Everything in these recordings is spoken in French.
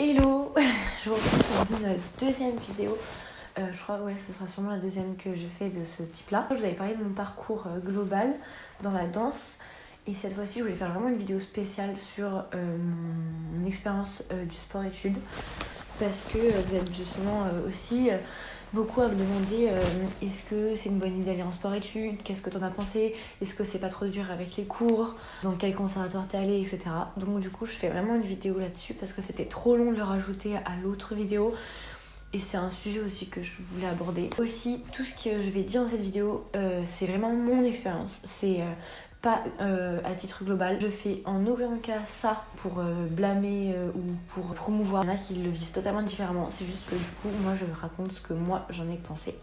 Hello, je vous retrouve pour une deuxième vidéo. Je crois que ce sera sûrement la deuxième que je fais de ce type-là. Je vous avais parlé de mon parcours global dans la danse. Et cette fois-ci, je voulais faire vraiment une vidéo spéciale sur mon expérience du sport-études. Parce que vous êtes justement aussi beaucoup à me demander est-ce que c'est une bonne idée d'aller en sport-études, qu'est-ce que t'en as pensé, est-ce que c'est pas trop dur avec les cours, dans quel conservatoire t'es allé, etc. Donc du coup je fais vraiment une vidéo là-dessus parce que c'était trop long de le rajouter à l'autre vidéo et c'est un sujet aussi que je voulais aborder. Aussi, tout ce que je vais dire dans cette vidéo, c'est vraiment mon expérience, c'est pas à titre global. Je fais en aucun cas ça pour blâmer ou pour promouvoir. Il y en a qui le vivent totalement différemment. C'est juste que du coup, moi je raconte ce que moi j'en ai pensé.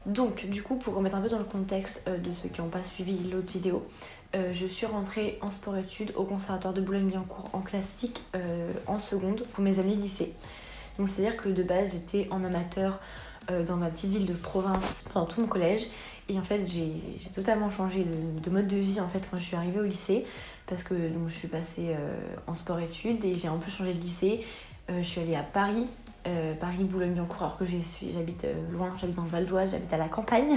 Donc du coup, pour remettre un peu dans le contexte de ceux qui n'ont pas suivi l'autre vidéo, je suis rentrée en sport-études au conservatoire de Boulogne-Billancourt en classique en seconde pour mes années lycée. Donc c'est-à-dire que de base j'étais en amateur dans ma petite ville de province pendant tout mon collège. Et en fait, j'ai totalement changé de mode de vie en fait quand je suis arrivée au lycée parce que donc, je suis passée en sport-études et j'ai un peu changé de lycée. Je suis allée à Paris, Paris-Boulogne-Billancourt alors que j'habite loin, j'habite dans le Val d'Oise, j'habite à la campagne.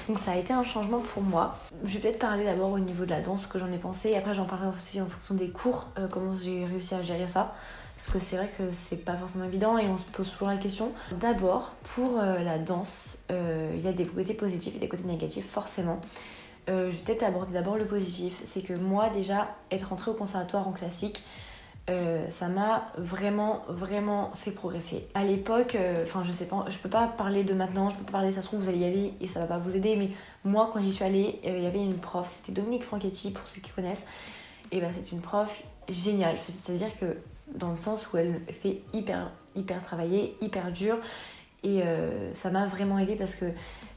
Donc ça a été un changement pour moi. Je vais peut-être parler d'abord au niveau de la danse, ce que j'en ai pensé. Et après, j'en parlerai aussi en fonction des cours, comment j'ai réussi à gérer ça. Parce que c'est vrai que c'est pas forcément évident et on se pose toujours la question. D'abord, pour la danse, il y a des côtés positifs et des côtés négatifs, forcément. Je vais peut-être aborder d'abord le positif. C'est que moi, déjà, être rentrée au conservatoire en classique, ça m'a vraiment fait progresser. À l'époque, je sais pas, je peux pas parler de maintenant, je peux pas parler, ça se trouve vous allez y aller et ça va pas vous aider, mais moi quand j'y suis allée, il y avait une prof, c'était Dominique Franchetti pour ceux qui connaissent, et bah c'est une prof géniale, c'est-à-dire que dans le sens où elle fait hyper travailler, hyper dur, et ça m'a vraiment aidée parce que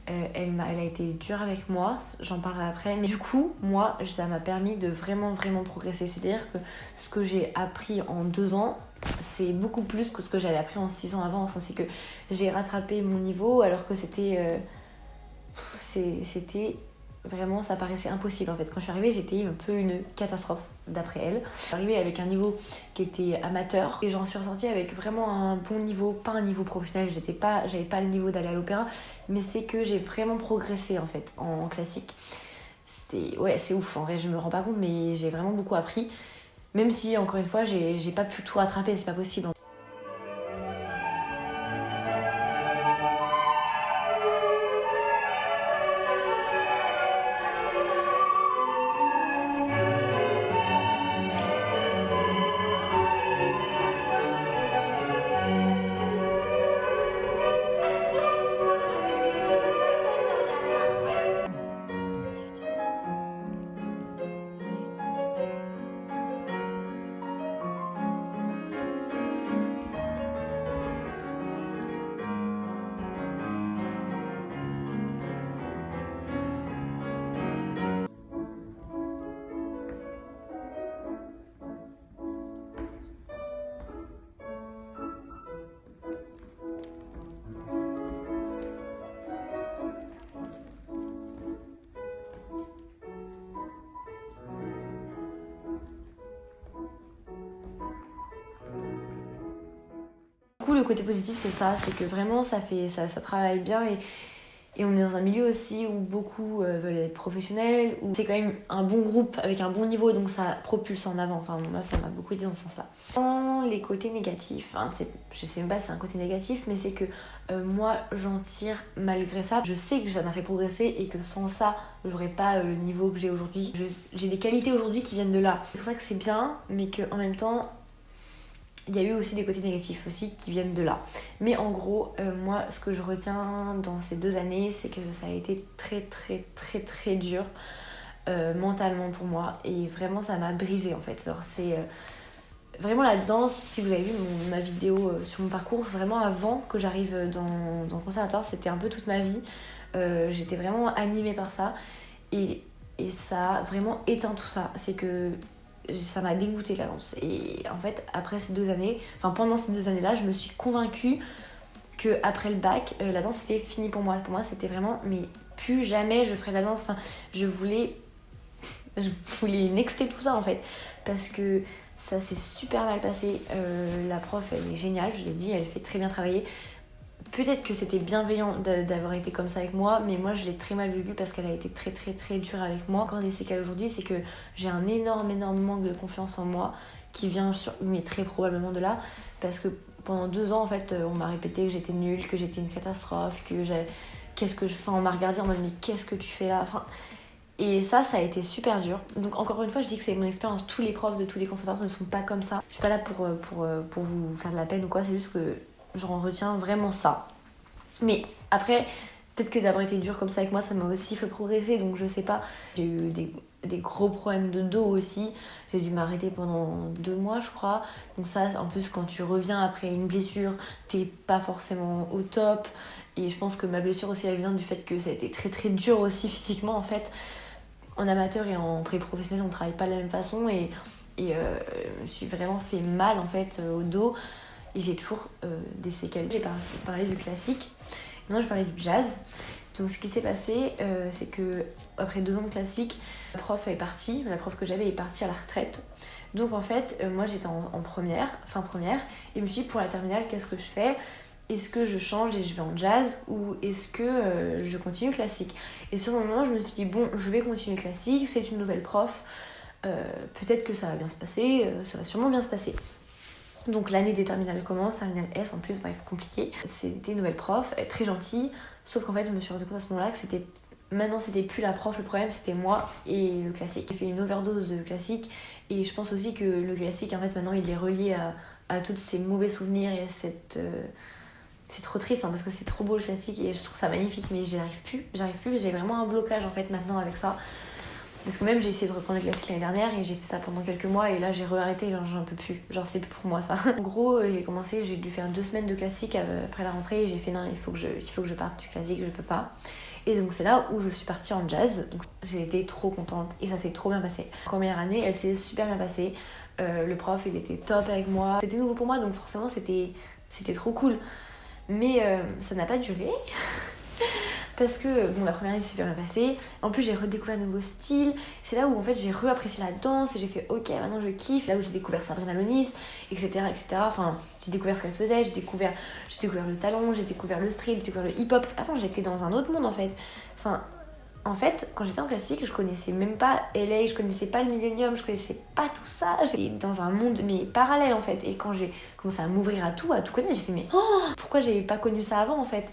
elle a été dure avec moi, j'en parlerai après, mais du coup moi ça m'a permis de vraiment progresser, c'est-à-dire que ce que j'ai appris en 2 ans c'est beaucoup plus que ce que j'avais appris en 6 ans avant. Enfin, c'est que j'ai rattrapé mon niveau alors que c'était vraiment, ça paraissait impossible en fait. Quand je suis arrivée, j'étais un peu une catastrophe d'après elle. Je suis arrivée avec un niveau qui était amateur et j'en suis ressortie avec vraiment un bon niveau, pas un niveau professionnel, j'avais pas le niveau d'aller à l'opéra, mais c'est que j'ai vraiment progressé en fait en classique. C'est ouf, en vrai, je me rends pas compte, mais j'ai vraiment beaucoup appris. Même si, encore une fois, j'ai pas pu tout rattraper, c'est pas possible. Le côté positif c'est ça, c'est que vraiment ça travaille bien et on est dans un milieu aussi où beaucoup veulent être professionnels, où c'est quand même un bon groupe avec un bon niveau, donc ça propulse en avant. Enfin moi ça m'a beaucoup aidé dans ce sens-là. Les côtés négatifs, je sais même pas si c'est un côté négatif, mais c'est que moi j'en tire malgré ça. Je sais que ça m'a fait progresser et que sans ça j'aurais pas le niveau que j'ai aujourd'hui. J'ai des qualités aujourd'hui qui viennent de là. C'est pour ça que c'est bien, mais qu'en même temps il y a eu aussi des côtés négatifs aussi qui viennent de là. Mais en gros, moi, ce que je retiens dans ces 2 années, c'est que ça a été très dur mentalement pour moi. Et vraiment, ça m'a brisée en fait. Alors, c'est vraiment la danse, si vous avez vu ma vidéo sur mon parcours, vraiment avant que j'arrive dans le conservatoire, c'était un peu toute ma vie. J'étais vraiment animée par ça. Et ça a vraiment éteint tout ça. C'est que ça m'a dégoûtée la danse. Et en fait, pendant ces 2 années-là, je me suis convaincue qu'après le bac, la danse c'était fini pour moi. Pour moi, c'était vraiment, mais plus jamais je ferai de la danse. Enfin, je voulais nexter tout ça en fait. Parce que Ça s'est super mal passé. La prof, elle est géniale, je l'ai dit, elle fait très bien travailler. Peut-être que c'était bienveillant d'avoir été comme ça avec moi, mais moi je l'ai très mal vécu parce qu'elle a été très très très dure avec moi. Encore des séquelles aujourd'hui, c'est que j'ai un énorme manque de confiance en moi qui vient mais très probablement de là, parce que pendant 2 ans en fait on m'a répété que j'étais nulle, que j'étais une catastrophe, on m'a regardé en mode mais qu'est-ce que tu fais là, et ça a été super dur. Donc encore une fois, je dis que c'est mon expérience. Tous les profs de tous les conservatoires ne sont pas comme ça. Je suis pas là pour vous faire de la peine ou quoi, c'est juste que j'en retiens vraiment ça. Mais après, peut-être que d'avoir été dur comme ça avec moi, ça m'a aussi fait progresser, donc je sais pas. J'ai eu des gros problèmes de dos aussi. J'ai dû m'arrêter pendant 2 mois, je crois. Donc ça, en plus, quand tu reviens après une blessure, t'es pas forcément au top. Et je pense que ma blessure aussi, elle vient du fait que ça a été très très dur aussi physiquement, en fait. En amateur et en pré-professionnel, on travaille pas de la même façon et je me suis vraiment fait mal en fait au dos et j'ai toujours des séquelles. J'ai parlé du classique, maintenant je parlais du jazz. Donc ce qui s'est passé, c'est que après 2 ans de classique, la prof que j'avais est partie à la retraite. Donc en fait, moi j'étais en première, fin première, et je me suis dit pour la terminale, qu'est-ce que je fais ? Est-ce que je change et je vais en jazz ou est-ce que je continue classique ? Et sur le moment, je me suis dit, bon, je vais continuer classique, c'est une nouvelle prof, peut-être que ça va bien se passer, ça va sûrement bien se passer. Donc l'année des terminales commence, terminale S en plus, bref, compliqué. C'était une nouvelle prof, très gentille, sauf qu'en fait, je me suis rendu compte à ce moment-là que maintenant c'était plus la prof le problème, c'était moi et le classique. J'ai fait une overdose de classique et je pense aussi que le classique, en fait, maintenant, il est relié à tous ces mauvais souvenirs et à cette... C'est trop triste parce que c'est trop beau le classique et je trouve ça magnifique, mais j'arrive plus, j'ai vraiment un blocage en fait maintenant avec ça. Parce que même j'ai essayé de reprendre le classique l'année dernière et j'ai fait ça pendant quelques mois et là j'ai re-arrêté, j'en peux plus, c'est plus pour moi ça. En gros, j'ai dû faire 2 semaines de classique après la rentrée et j'ai fait non, il faut que je parte du classique, je peux pas. Et donc c'est là où je suis partie en jazz, donc j'ai été trop contente et ça s'est trop bien passé. Première année, elle s'est super bien passée, le prof il était top avec moi, c'était nouveau pour moi donc forcément c'était trop cool. Mais ça n'a pas duré parce que bon, la première année s'est bien passée. En plus j'ai redécouvert un nouveau style. C'est là où en fait j'ai re-apprécié la danse et j'ai fait ok maintenant je kiffe. Là où j'ai découvert Sabrina Lonis, etc. Enfin j'ai découvert ce qu'elle faisait, j'ai découvert le talon, j'ai découvert le street, j'ai découvert le hip-hop. Avant j'étais dans un autre monde en fait. En fait, quand j'étais en classique, je connaissais même pas LA, je connaissais pas le Millennium, je connaissais pas tout ça. J'étais dans un monde mais parallèle en fait. Et quand j'ai commencé à m'ouvrir à tout connaître, j'ai fait mais pourquoi j'ai pas connu ça avant en fait.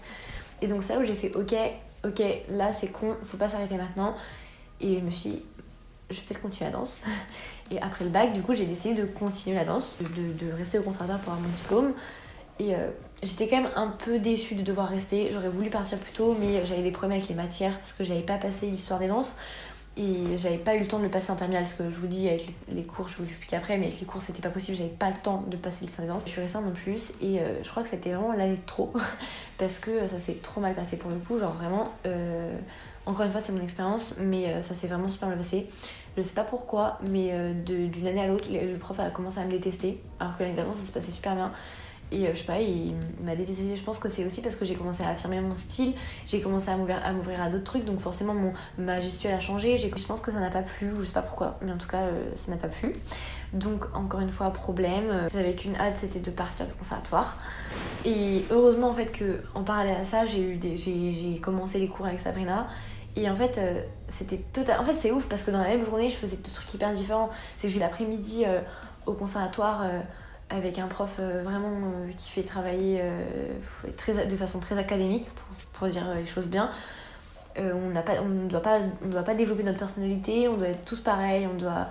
Et donc c'est là où j'ai fait ok, là c'est con, faut pas s'arrêter maintenant. Et je me suis dit, je vais peut-être continuer la danse. Et après le bac, du coup, j'ai décidé de continuer la danse, de rester au conservatoire pour avoir mon diplôme. Et j'étais quand même un peu déçue de devoir rester. J'aurais voulu partir plus tôt, mais j'avais des problèmes avec les matières parce que j'avais pas passé l'histoire des danses. Et j'avais pas eu le temps de le passer en terminale, parce que je vous dis, avec les cours, je vous explique après, mais avec les cours c'était pas possible, j'avais pas le temps de passer l'histoire des danses. Je suis restée un an de plus et je crois que c'était vraiment l'année de trop parce que ça s'est trop mal passé pour le coup, genre vraiment. Encore une fois, c'est mon expérience, mais ça s'est vraiment super mal passé. Je sais pas pourquoi, mais d'une année à l'autre, le prof a commencé à me détester, alors que l'année d'avant ça se passait super bien. Et je sais pas, il m'a détesté. Je pense que c'est aussi parce que j'ai commencé à affirmer mon style, j'ai commencé à m'ouvrir à d'autres trucs, donc forcément ma gestuelle a changé. Je pense que ça n'a pas plu, ou je sais pas pourquoi, mais en tout cas ça n'a pas plu. Donc encore une fois, problème. J'avais qu'une hâte, c'était de partir du conservatoire. Et heureusement en fait qu'en parallèle à ça, j'ai commencé les cours avec Sabrina. Et en fait, c'était total. En fait, c'est ouf parce que dans la même journée, je faisais 2 trucs hyper différents. C'est que j'ai l'après-midi au conservatoire. Avec un prof vraiment qui fait travailler de façon très académique, pour dire les choses bien. On ne doit pas développer notre personnalité, on doit être tous pareils, on doit...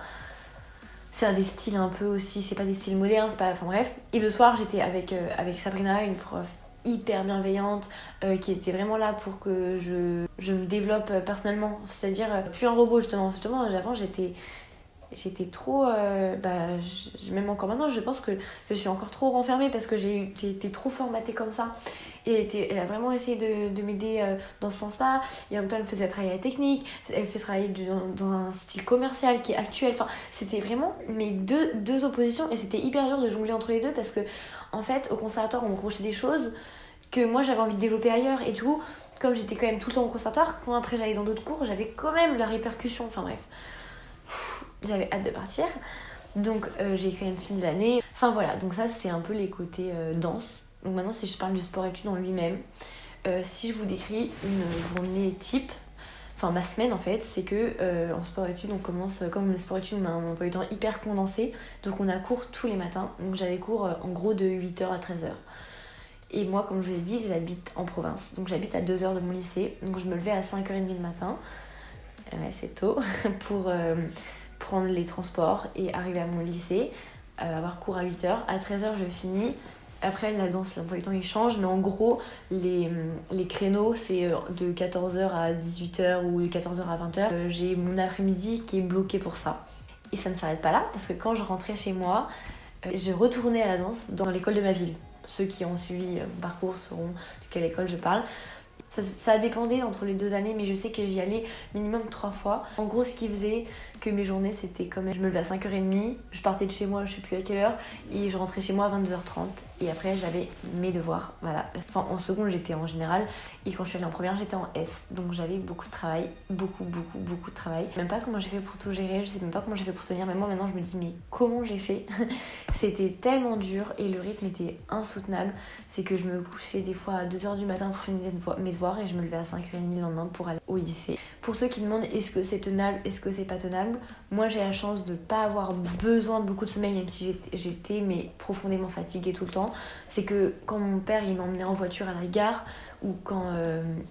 C'est des styles un peu aussi, c'est pas des styles modernes, c'est pas... Enfin bref. Et le soir, j'étais avec Sabrina, une prof hyper bienveillante, qui était vraiment là pour que je me développe personnellement. C'est-à-dire, plus un robot justement. Avant, j'étais trop même encore maintenant je pense que je suis encore trop renfermée parce que j'ai été trop formatée comme ça et elle a vraiment essayé de m'aider dans ce sens là et en même temps elle me faisait travailler la technique, elle me fait travailler dans un style commercial qui est actuel, enfin c'était vraiment mes deux oppositions et c'était hyper dur de jongler entre les deux parce que en fait au conservatoire on me reprochait des choses que moi j'avais envie de développer ailleurs et tout, comme j'étais quand même tout le temps au conservatoire, quand après j'allais dans d'autres cours j'avais quand même la répercussion, enfin bref. J'avais hâte de partir Donc j'ai quand même fini l'année. Enfin voilà, donc ça c'est un peu les côtés danse. Donc maintenant si je parle du sport-études en lui-même, si je vous décris une journée type, enfin ma semaine en fait, c'est que en sport-études on commence, comme les sport-études on a un emploi du temps hyper condensé, donc on a cours tous les matins. Donc j'avais cours en gros de 8h à 13h. Et moi comme je vous l'ai dit, j'habite en province, donc j'habite à 2h de mon lycée, donc je me levais à 5h30 le matin, ouais c'est tôt, pour prendre les transports et arriver à mon lycée, avoir cours à 8h. À 13h je finis. Après la danse, l'emploi du temps il change, mais en gros les créneaux c'est de 14h à 18h ou de 14h à 20h. J'ai mon après-midi qui est bloqué pour ça. Et ça ne s'arrête pas là, parce que quand je rentrais chez moi, je retournais à la danse dans l'école de ma ville. Ceux qui ont suivi mon parcours sauront de quelle école je parle. Ça a dépendé entre les 2 années, mais je sais que j'y allais minimum 3 fois. En gros, ce qui faisait que mes journées, c'était quand même... Je me levais à 5h30, je partais de chez moi, je sais plus à quelle heure, et je rentrais chez moi à 22h30. Et après, j'avais mes devoirs, voilà. Enfin, en seconde, j'étais en général, et quand je suis allée en première, j'étais en S. Donc j'avais beaucoup de travail, beaucoup de travail. Je sais même pas comment j'ai fait pour tout gérer, je sais même pas comment j'ai fait pour tenir. Mais moi, maintenant, je me dis, mais comment j'ai fait? C'était tellement dur, et le rythme était insoutenable. C'est que je me couchais des fois à 2h du matin pour finir mes devoirs, et je me levais à 5h30 le lendemain pour aller au lycée. Pour ceux qui demandent est-ce que c'est tenable, est-ce que c'est pas tenable, moi j'ai la chance de pas avoir besoin de beaucoup de sommeil, même si j'étais mais profondément fatiguée tout le temps. C'est que quand mon père il m'emmenait en voiture à la gare, ou quand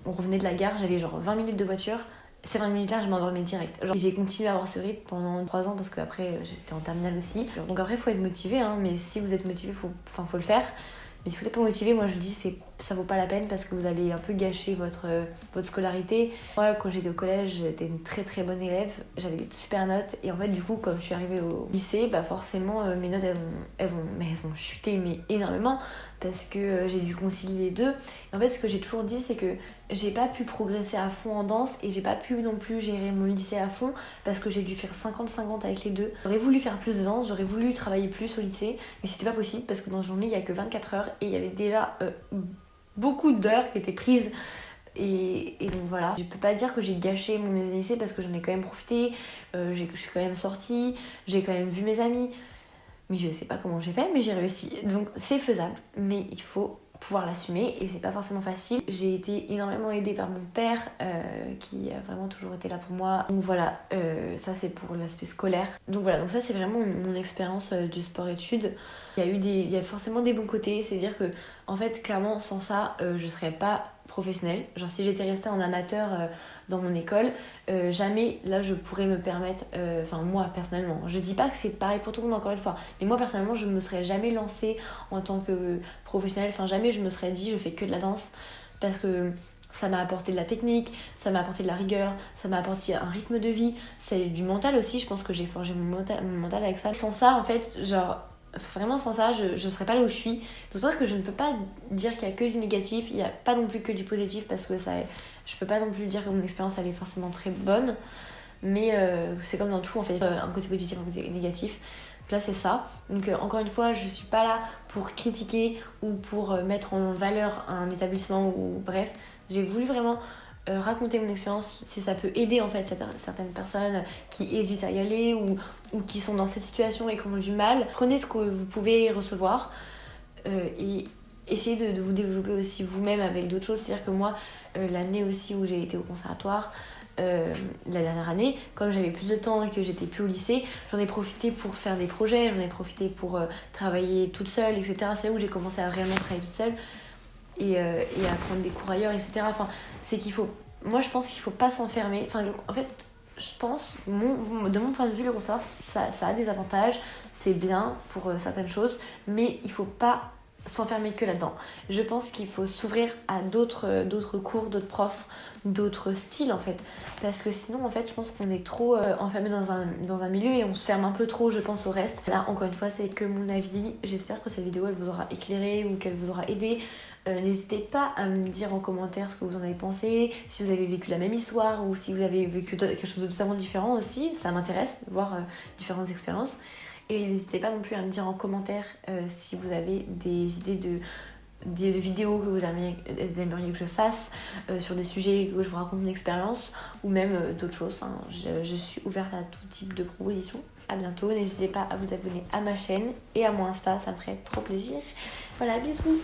on revenait de la gare, j'avais genre 20 minutes de voiture. Ces 20 minutes là je m'endormais direct. Genre, j'ai continué à avoir ce rythme pendant 3 ans, parce qu'après j'étais en terminale aussi. Donc après faut être motivé, hein, mais si vous êtes motivé faut le faire. Mais si vous n'êtes pas motivé, moi je vous dis ça vaut pas la peine, parce que vous allez un peu gâcher votre scolarité. Moi quand j'étais au collège, j'étais une très très bonne élève, j'avais des super notes, et en fait du coup comme je suis arrivée au lycée, bah forcément mes notes elles ont chuté mais énormément, parce que j'ai dû concilier les deux. Et en fait ce que j'ai toujours dit, c'est que j'ai pas pu progresser à fond en danse, et j'ai pas pu non plus gérer mon lycée à fond, parce que j'ai dû faire 50-50 avec les deux. J'aurais voulu faire plus de danse, j'aurais voulu travailler plus au lycée, mais c'était pas possible, parce que dans une journée il y a que 24 heures, et il y avait déjà beaucoup d'heures qui étaient prises. Et donc voilà, je peux pas dire que j'ai gâché mon lycée, parce que j'en ai quand même profité, je suis quand même sortie, j'ai quand même vu mes amis, mais je sais pas comment j'ai fait, mais j'ai réussi. Donc c'est faisable, mais il faut pouvoir l'assumer, et c'est pas forcément facile. J'ai été énormément aidée par mon père qui a vraiment toujours été là pour moi. Donc voilà, ça c'est pour l'aspect scolaire. Donc voilà, donc ça c'est vraiment mon expérience du sport-études. Il y a forcément des bons côtés, c'est-à-dire que en fait clairement sans ça je serais pas professionnelle. Genre si j'étais restée en amateur dans mon école, jamais là je pourrais me permettre, enfin moi personnellement, je dis pas que c'est pareil pour tout le monde encore une fois, mais moi personnellement je me serais jamais lancée en tant que professionnelle, enfin jamais je me serais dit je fais que de la danse, parce que ça m'a apporté de la technique, ça m'a apporté de la rigueur, ça m'a apporté un rythme de vie, c'est du mental aussi, je pense que j'ai forgé mon mental avec ça. Sans ça en fait, genre vraiment sans ça je serais pas là où je suis. Donc c'est pour ça que je ne peux pas dire qu'il y a que du négatif, il n'y a pas non plus que du positif, parce que ça, je peux pas non plus dire que mon expérience elle est forcément très bonne, mais c'est comme dans tout en fait, un côté positif, un côté négatif. Donc là c'est ça. Donc encore une fois, je suis pas là pour critiquer ou pour mettre en valeur un établissement, ou bref, j'ai voulu vraiment raconter mon expérience, si ça peut aider en fait certaines personnes qui hésitent à y aller, ou qui sont dans cette situation et qui ont du mal. Prenez ce que vous pouvez recevoir et essayez de vous développer aussi vous-même avec d'autres choses. C'est-à-dire que moi, l'année aussi où j'ai été au conservatoire, la dernière année, comme j'avais plus de temps et que j'étais plus au lycée, j'en ai profité pour faire des projets, j'en ai profité pour travailler toute seule, etc. C'est là où j'ai commencé à vraiment travailler toute seule et à prendre des cours ailleurs, etc. Enfin, c'est qu'il faut... Moi, je pense qu'il faut pas s'enfermer. Enfin, en fait, je pense, de mon point de vue, le conservatoire, ça a des avantages, c'est bien pour certaines choses, mais il faut pas s'enfermer que là-dedans. Je pense qu'il faut s'ouvrir à d'autres cours, d'autres profs, d'autres styles en fait, parce que sinon en fait je pense qu'on est trop enfermé dans un milieu, et on se ferme un peu trop je pense au reste. Là encore une fois c'est que mon avis, j'espère que cette vidéo elle vous aura éclairé ou qu'elle vous aura aidé. N'hésitez pas à me dire en commentaire ce que vous en avez pensé, si vous avez vécu la même histoire ou si vous avez vécu quelque chose de totalement différent aussi, ça m'intéresse de voir différentes expériences. Et n'hésitez pas non plus à me dire en commentaire si vous avez des idées des vidéos que vous aimeriez que je fasse, sur des sujets que je vous raconte mon expérience, ou même d'autres choses. Enfin, je suis ouverte à tout type de propositions. À bientôt, n'hésitez pas à vous abonner à ma chaîne et à mon Insta, ça me ferait trop plaisir. Voilà, bisous.